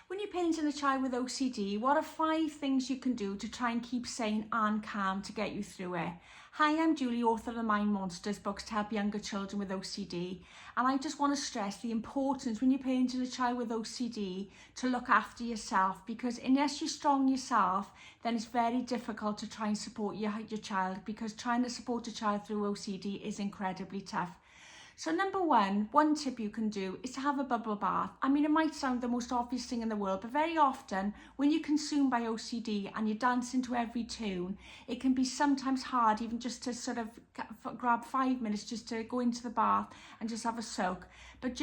When you're parenting a child with OCD, what are 5 things you can do to try and keep sane and calm to get you through it? Hi, I'm Julie, author of the Mind Monsters books to help younger children with OCD. And I just want to stress the importance when you're parenting a child with OCD to look after yourself, because unless you're strong yourself, then it's very difficult to try and support your child, because trying to support a child through OCD is incredibly tough. So number one tip you can do is to have a bubble bath. I mean, it might sound the most obvious thing in the world, but very often when you're consumed by OCD and you're dancing to every tune, it can be sometimes hard even just to sort of grab 5 minutes just to go into the bath and just have a soak. But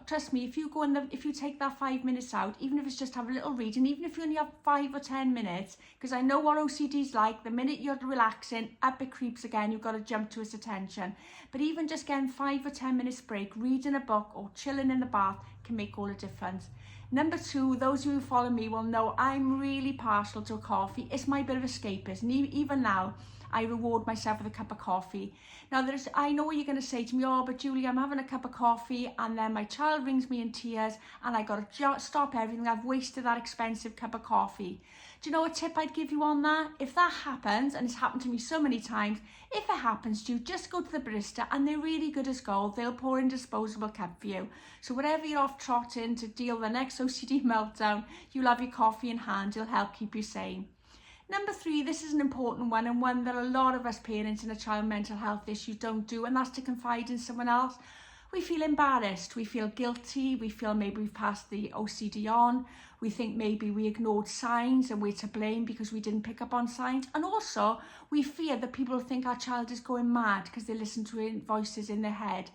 trust me, if you take that 5 minutes out, even if it's just have a little read, and even if you only have 5 or 10 minutes, because I know what OCD is like, the minute you're relaxing, up it creeps again, you've got to jump to its attention. But even just getting 5 or 10 minutes break, reading a book or chilling in the bath can make all the difference. Number 2, those of you who follow me will know I'm really partial to a coffee. It's my bit of escapism, and even now, I reward myself with a cup of coffee. Now, I know what you're going to say to me, oh, but Julie, I'm having a cup of coffee and then my child rings me in tears and I got to stop everything. I've wasted that expensive cup of coffee. Do you know a tip I'd give you on that? If that happens, and it's happened to me so many times, if it happens to you, just go to the barista, and they're really good as gold. They'll pour in a disposable cup for you. So wherever you're off trotting to deal with the next OCD meltdown, you'll have your coffee in hand. It'll help keep you sane. Number 3, this is an important one, and one that a lot of us parents in a child mental health issues don't do, and that's to confide in someone else. We feel embarrassed, we feel guilty, we feel maybe we've passed the OCD on, we think maybe we ignored signs and we're to blame because we didn't pick up on signs, and also we fear that people think our child is going mad because they listen to voices in their head.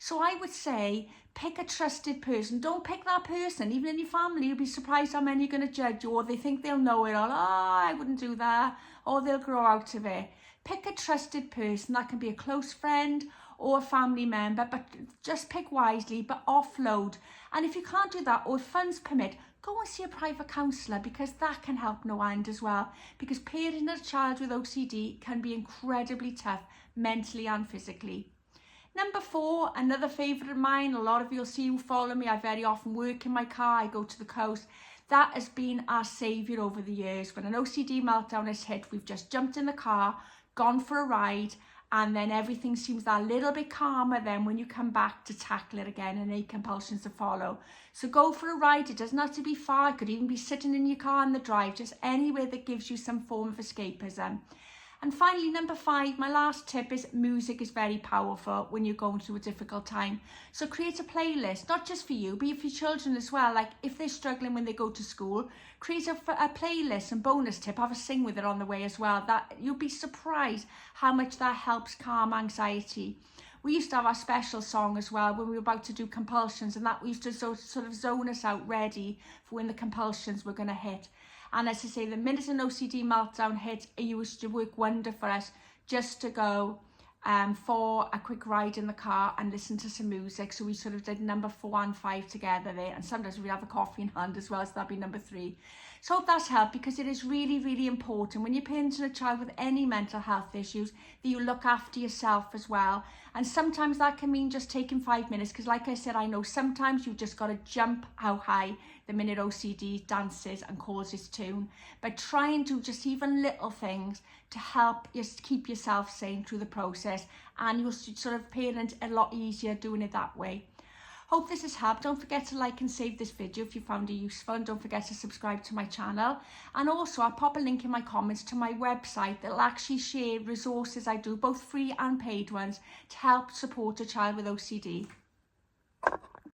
So I would say, pick a trusted person. Don't pick that person. Even in your family, you'll be surprised how many are going to judge you, or they think they'll know it all. Oh, I wouldn't do that. Or they'll grow out of it. Pick a trusted person. That can be a close friend or a family member, but just pick wisely, but offload. And if you can't do that, or if funds permit, go and see a private counsellor, because that can help no end as well. Because parenting a child with OCD can be incredibly tough, mentally and physically. Number 4, another favourite of mine, a lot of you'll see who follow me, I very often work in my car, I go to the coast. That has been our saviour over the years. When an OCD meltdown has hit, we've just jumped in the car, gone for a ride, and then everything seems that little bit calmer then when you come back to tackle it again and any compulsions to follow. So go for a ride. It doesn't have to be far. It could even be sitting in your car on the drive, just anywhere that gives you some form of escapism. And finally, number 5, my last tip is music is very powerful when you're going through a difficult time. So create a playlist, not just for you, but for your children as well. Like if they're struggling when they go to school, create a playlist, and bonus tip, have a sing with it on the way as well. That you'll be surprised how much that helps calm anxiety. We used to have our special song as well when we were about to do compulsions, and that used to sort of zone us out ready for when the compulsions were going to hit. And as I say, the minute an OCD meltdown hit, it used to work wonder for us just to go for a quick ride in the car and listen to some music. So we sort of did number 4 and 5 together there, and sometimes we'd have a coffee in hand as well, so that'd be number 3. So I hope that's helped, because it is really, really important when you're parenting a child with any mental health issues that you look after yourself as well. And sometimes that can mean just taking 5 minutes, because like I said, I know sometimes you've just got to jump out high the minute OCD dances and calls its tune. But try and do just even little things to help you keep yourself sane through the process, and you'll sort of parent a lot easier doing it that way. Hope this has helped. Don't forget to like and save this video if you found it useful, and don't forget to subscribe to my channel. And also I'll pop a link in my comments to my website that'll actually share resources I do, both free and paid ones, to help support a child with OCD.